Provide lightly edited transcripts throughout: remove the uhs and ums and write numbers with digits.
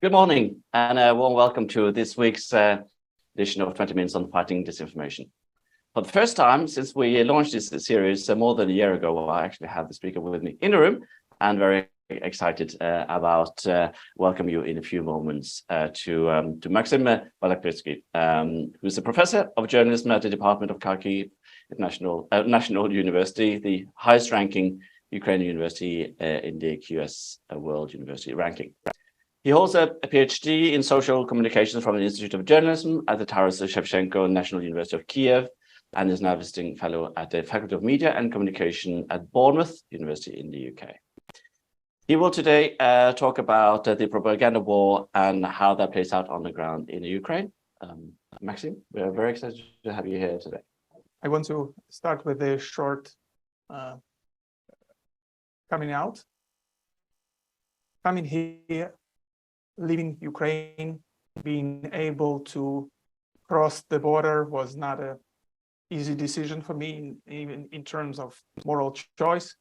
Good morning and a warm welcome to this week's edition of 20 Minutes on Fighting Disinformation. For the first time since we launched this series more than a year ago, I actually have the speaker with me in the room and very excited about welcome you in a few moments to Maksym Balaklytskyi, who's a professor of journalism at the Department of Kharkiv at National University, the highest ranking Ukrainian university in the QS World University ranking. He holds a PhD in social communications from the Institute of Journalism at the Taras Shevchenko National University of Kyiv and is now visiting fellow at the Faculty of Media and Communication at Bournemouth University in the UK. He will today talk about the propaganda war and how that plays out on the ground in the Ukraine. Maksym, we're very excited to have you here today. I want to start with a short coming out. Coming here, leaving Ukraine, being able to cross the border was not an easy decision for me, even in terms of moral choice,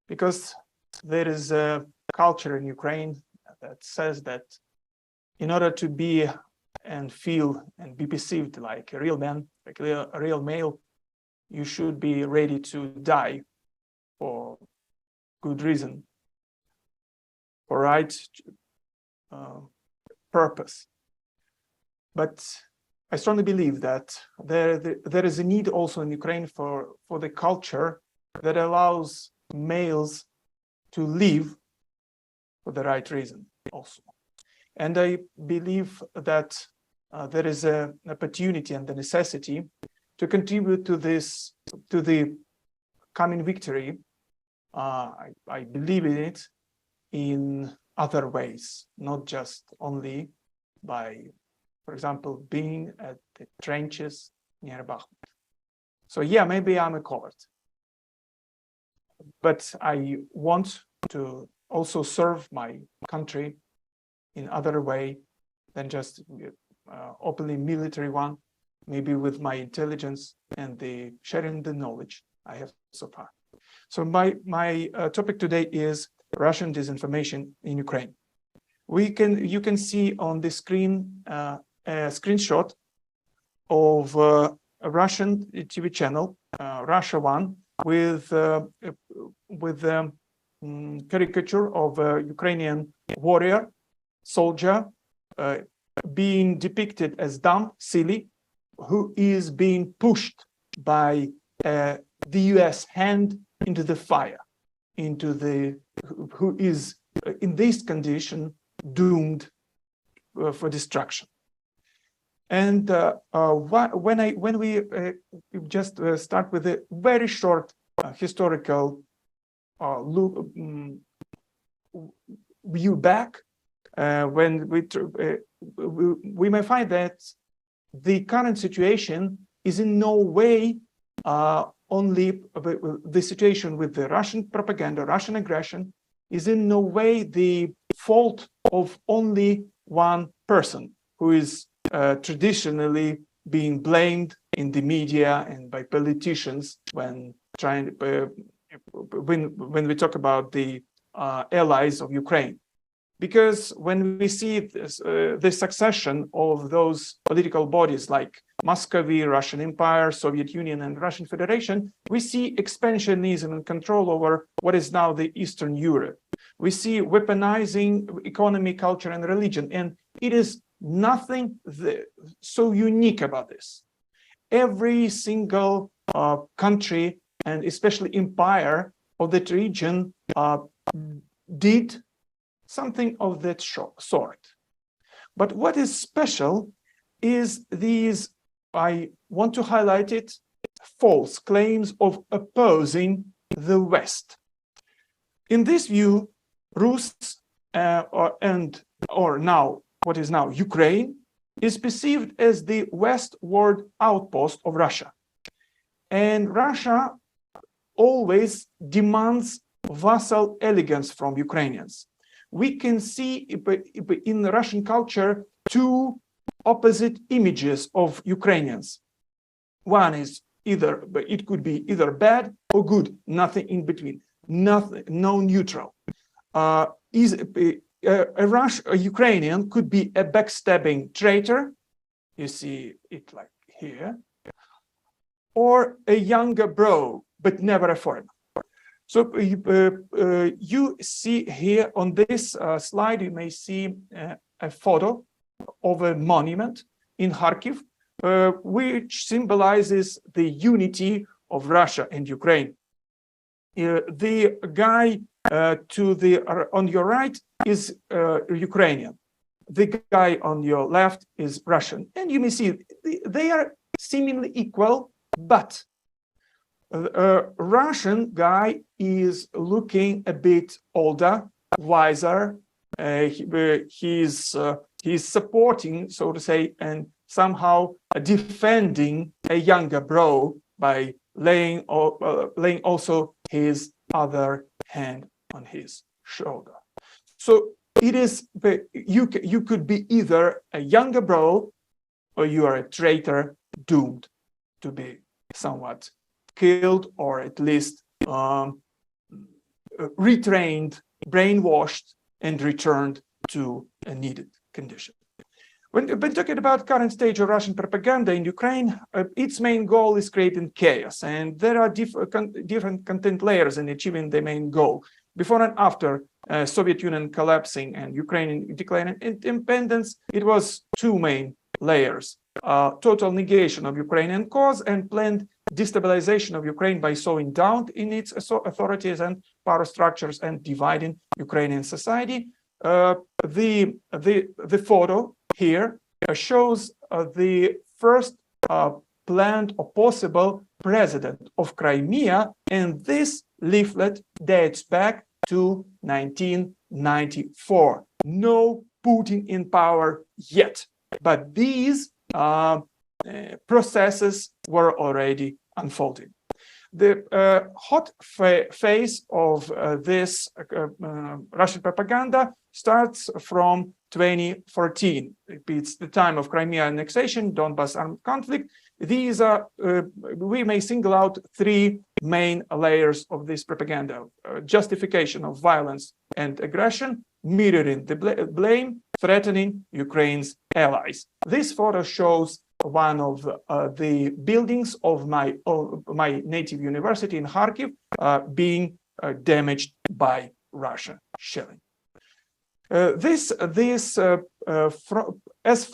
because there is a culture in Ukraine that says that in order to be and feel and be perceived like a real man, like a real male, you should be ready to die for good reason, for right purpose. But I strongly believe that there is a need also in Ukraine for the culture that allows males to live for the right reason also. And I believe that there is an opportunity and the necessity to contribute to this, to the coming victory. I believe in it in other ways, not just only by, for example, being at the trenches near Bakhmut. So yeah, maybe I'm a coward, but I want to also serve my country in other way than just openly military one, maybe with my intelligence and the sharing the knowledge I have so far. So my topic today is Russian disinformation in Ukraine. You can see on the screen a screenshot of a Russian TV channel, Russia One, with the caricature of a Ukrainian warrior, soldier, being depicted as dumb, silly, who is being pushed by the US hand into the fire, who is in this condition doomed for destruction. And when we just start with a very short historical view back, when we may find that the current situation is in no way only the situation with the Russian propaganda, Russian aggression, is in no way the fault of only one person who is traditionally being blamed in the media and by politicians when when we talk about the allies of Ukraine. Because when we see the succession of those political bodies like Muscovy, Russian Empire, Soviet Union, and Russian Federation, we see expansionism and control over what is now the Eastern Europe. We see weaponizing economy, culture, and religion, and it is nothing so unique about this. Every single country, and especially empire of that region, did something of that sort. But what is special is these, I want to highlight it, false claims of opposing the West. In this view, Rus or now what is now Ukraine is perceived as the westward outpost of Russia. And Russia always demands vassal allegiance from Ukrainians. We can see in the Russian culture two opposite images of Ukrainians. One is it could be either bad or good, nothing in between, nothing, no neutral. a Ukrainian could be a backstabbing traitor. You see it like here, or a younger bro, but never a foreigner. So you see here on this slide, you may see a photo of a monument in Kharkiv, which symbolizes the unity of Russia and Ukraine. The guy on your right is Ukrainian. The guy on your left is Russian. And you may see they are seemingly equal, but Russian guy is looking a bit older, wiser. He's supporting, so to say, and somehow defending a younger bro by laying also his other hand on his shoulder. So it is, you could be either a younger bro or you are a traitor doomed to be somewhat killed or at least retrained, brainwashed, and returned to a needed condition. When talking about current stage of Russian propaganda in Ukraine, its main goal is creating chaos, and there are different content layers in achieving the main goal. Before and after Soviet Union collapsing and Ukraine declaring independence, it was two main layers: total negation of Ukrainian cause and planned destabilization of Ukraine by sowing doubt in its authorities and power structures and dividing Ukrainian society. The photo here shows the first planned or possible president of Crimea, and this leaflet dates back to 1994. No Putin in power yet, but these processes were already unfolding. The hot phase of this Russian propaganda starts from 2014. It's the time of Crimea annexation, Donbas armed conflict. These are, we may single out three main layers of this propaganda: justification of violence and aggression, mirroring the blame, threatening Ukraine's allies. This photo shows one of the buildings of my native university in Kharkiv being damaged by Russian shelling. As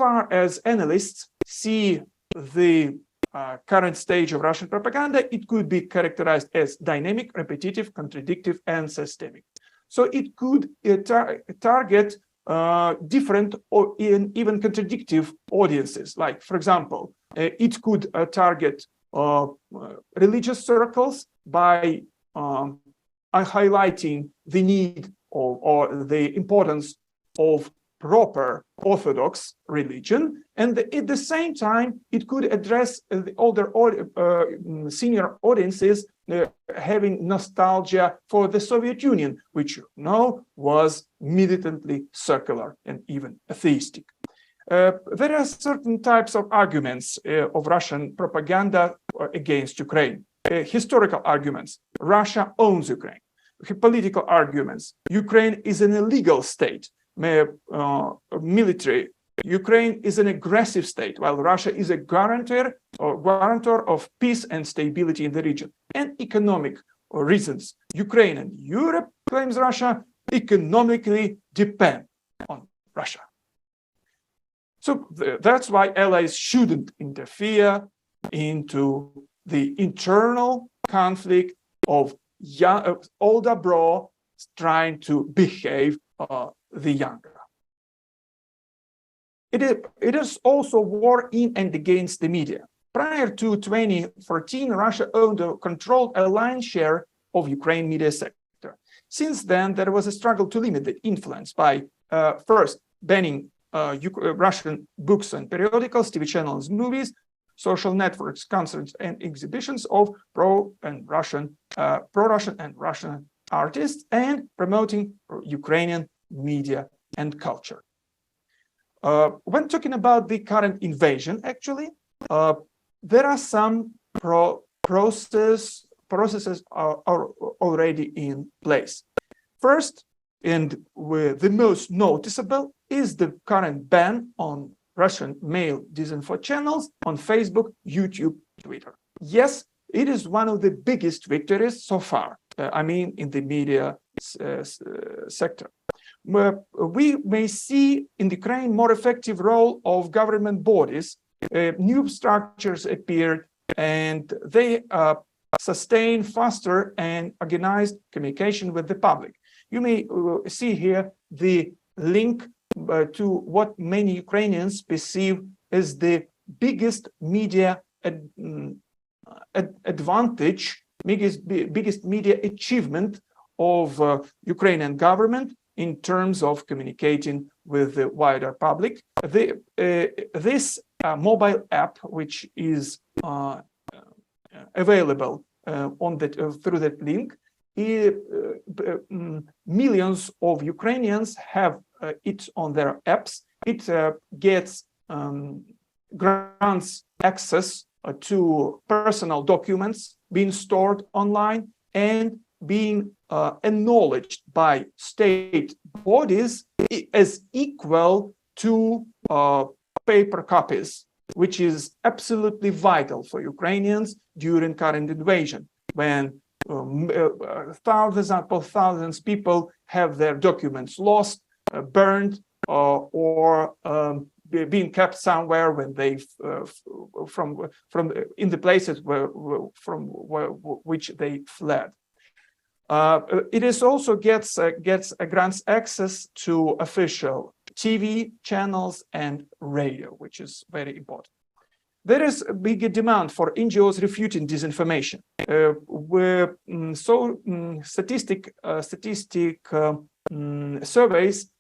far as analysts see the current stage of Russian propaganda, it could be characterized as dynamic, repetitive, contradictive, and systemic. So it could target different or even contradictive audiences. Like, for example, it could target religious circles by highlighting the need or the importance of proper Orthodox religion, and at the same time, it could address the older senior audiences having nostalgia for the Soviet Union, which you know was militantly secular and even atheistic. There are certain types of arguments of Russian propaganda against Ukraine. Historical arguments: Russia owns Ukraine. Political arguments: Ukraine is an illegal state. Military: Ukraine is an aggressive state, while Russia is a guarantor of peace and stability in the region. And economic reasons: Ukraine and Europe, claims Russia, economically depend on Russia. So that's why allies shouldn't interfere into the internal conflict of older bro trying to behave the younger. It is also war in and against the media. Prior to 2014, Russia owned or controlled a lion's share of Ukraine media sector. Since then, there was a struggle to limit the influence by first banning Russian books and periodicals, TV channels, movies, social networks, concerts, and exhibitions of pro-Russian and Russian artists, and promoting Ukrainian media and culture. When talking about the current invasion, actually, there are some processes are already in place. First, And the most noticeable is the current ban on Russian male disinfo channels on Facebook, YouTube, Twitter. Yes, it is one of the biggest victories so far, in the media sector. We may see in Ukraine more effective role of government bodies. New structures appeared, and they sustain faster and organized communication with the public. You may see here the link to what many Ukrainians perceive as the biggest media advantage, biggest media achievement of Ukrainian government in terms of communicating with the wider public. This mobile app, which is available through that link, millions of Ukrainians have it on their apps. It grants access to personal documents being stored online and being acknowledged by state bodies as equal to paper copies, which is absolutely vital for Ukrainians during current invasion, when thousands upon thousands people have their documents lost, burned, or being kept somewhere when they from in the places which they fled. It is also grants access to official TV channels and radio, which is very important. There is a big demand for NGOs refuting disinformation. Surveys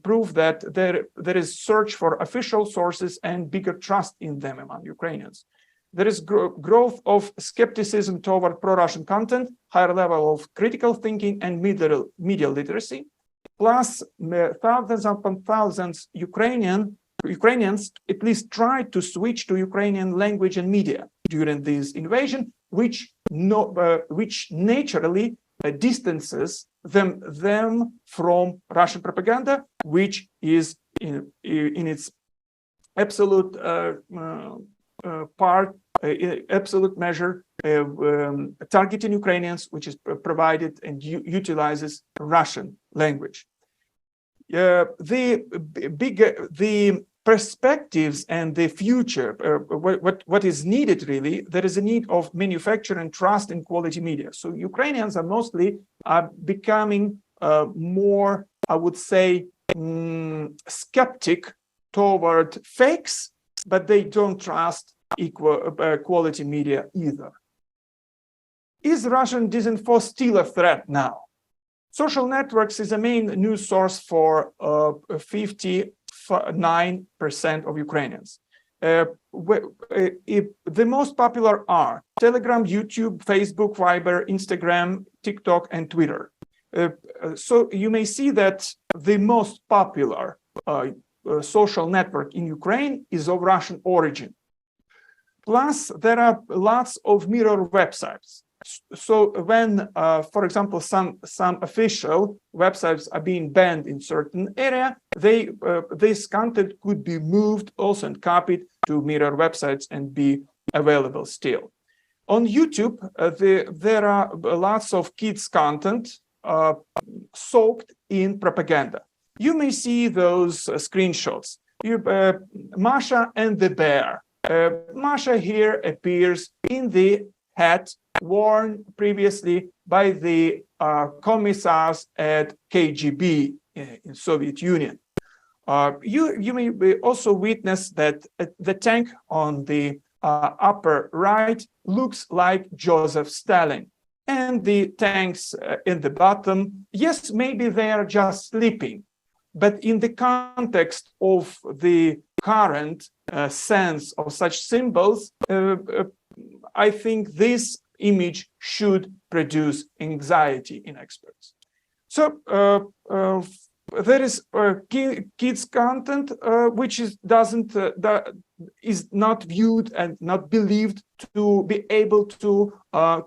prove that there is search for official sources and bigger trust in them among Ukrainians. There is growth of skepticism toward pro-Russian content, higher level of critical thinking and media literacy, plus thousands upon thousands Ukrainians at least tried to switch to Ukrainian language and media during this invasion, which naturally distances them from Russian propaganda, which is in its absolute absolute measure targeting Ukrainians, which is provided and utilizes Russian language. The perspectives and the future, what is needed really, there is a need of manufacturing trust in quality media. So Ukrainians are mostly becoming more, I would say, skeptic toward fakes, but they don't trust quality media either. Is Russian disinfo still a threat now? Social networks is a main news source for 59% of Ukrainians. The most popular are Telegram, YouTube, Facebook, Viber, Instagram, TikTok, and Twitter. So you may see that the most popular social network in Ukraine is of Russian origin. Plus, there are lots of mirror websites. So when, for example, some official websites are being banned in certain area, this content could be moved also and copied to mirror websites and be available still. On YouTube, there are lots of kids content soaked in propaganda. You may see those screenshots. Masha and the bear. Masha here appears in the hat worn previously by the commissars at KGB in Soviet Union. You may also witness that the tank on the upper right looks like Joseph Stalin, and the tanks in the bottom, yes, maybe they are just sleeping, but in the context of the current sense of such symbols, I think this image should produce anxiety in experts. So there is kids content which is not viewed and not believed to be able to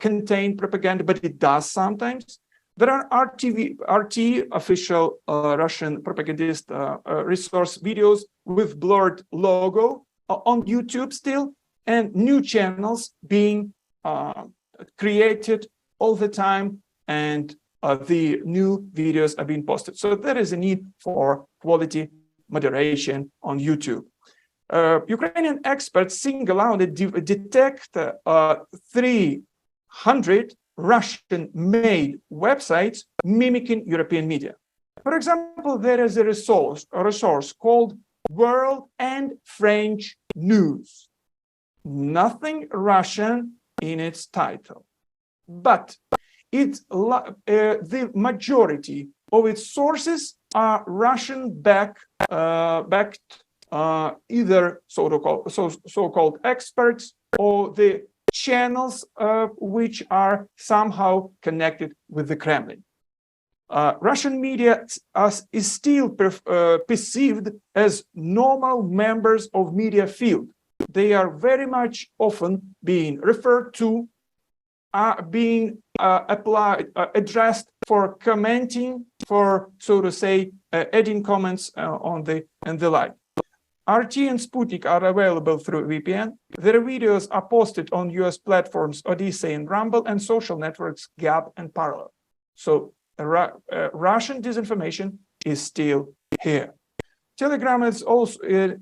contain propaganda, but it does sometimes. There are RT official Russian propagandist resource videos with blurred logo on YouTube still, and new channels being created all the time, and the new videos are being posted. So there is a need for quality moderation on YouTube. Ukrainian experts single out and detect 300 Russian-made websites mimicking European media. For example, there is a resource called World and French News. Nothing Russian in its title, but the majority of its sources are Russian-backed, either so-called experts or the channels which are somehow connected with the Kremlin. Russian media is still perceived as normal members of media field. They are very much often being referred to, being addressed for commenting, for, so to say, adding comments on the and the like. RT and Sputnik are available through VPN. Their videos are posted on US platforms Odyssey and Rumble, and social networks Gab and Parallel. So Russian disinformation is still here. Telegram is also an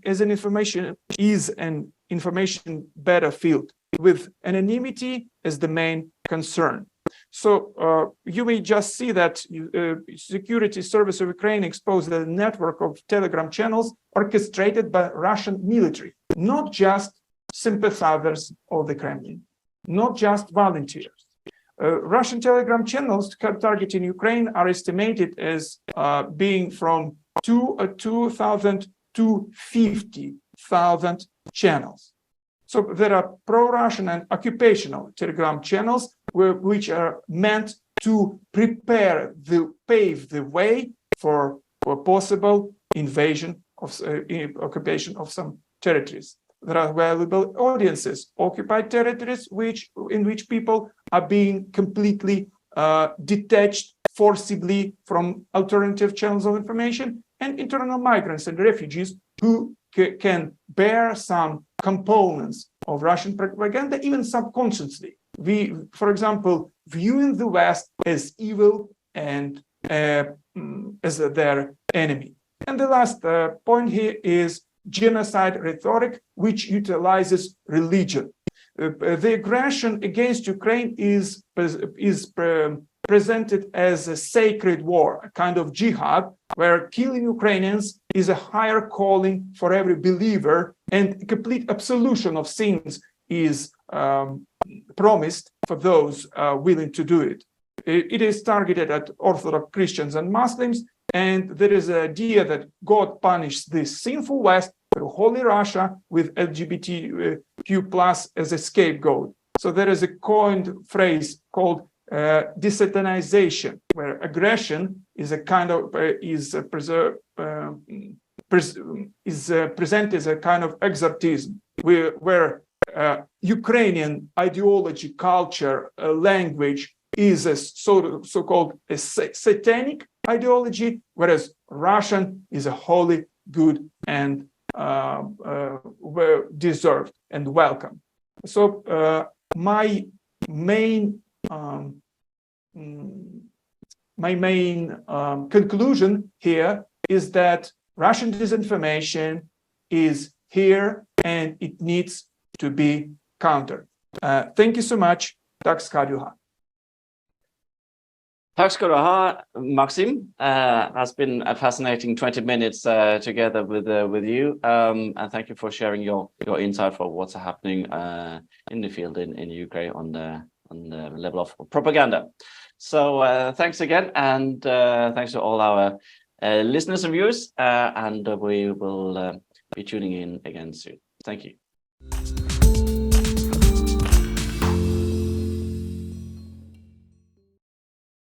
information battlefield with anonymity as the main concern. So you may just see that Security Service of Ukraine exposed a network of Telegram channels orchestrated by Russian military, not just sympathizers of the Kremlin, not just volunteers. Russian Telegram channels targeting Ukraine are estimated as being from 2,000 to 50,000 channels. So there are pro-Russian and occupational Telegram channels which are meant to pave the way for possible invasion of occupation of some territories. There are valuable audiences, occupied territories, in which people are being completely detached forcibly from alternative channels of information, and internal migrants and refugees who can bear some components of Russian propaganda, even subconsciously. For example, viewing the West as evil and as their enemy. And the last point here is genocide rhetoric, which utilizes religion. The aggression against Ukraine is presented as a sacred war, a kind of jihad, where killing Ukrainians is a higher calling for every believer, and complete absolution of sins is promised for those willing to do it. It is targeted at Orthodox Christians and Muslims, and there is an idea that God punished this sinful West through Holy Russia with LGBTQ+ as a scapegoat. So there is a coined phrase called desatanization, where aggression is a kind of presented as a kind of exorcism, where Ukrainian ideology, culture, language is a so-called satanic ideology, whereas Russian is a holy, good, and deserved and welcome. So my main conclusion here is that Russian disinformation is here and it needs to be countered. Thank you so much. Tak ska du ha. Tak ska du ha, Maksym. Has been a fascinating 20 minutes together with you, and thank you for sharing your insight for what's happening in the field in Ukraine on the level of propaganda. So thanks again, and thanks to all our listeners and viewers, and we will be tuning in again soon. Thank you.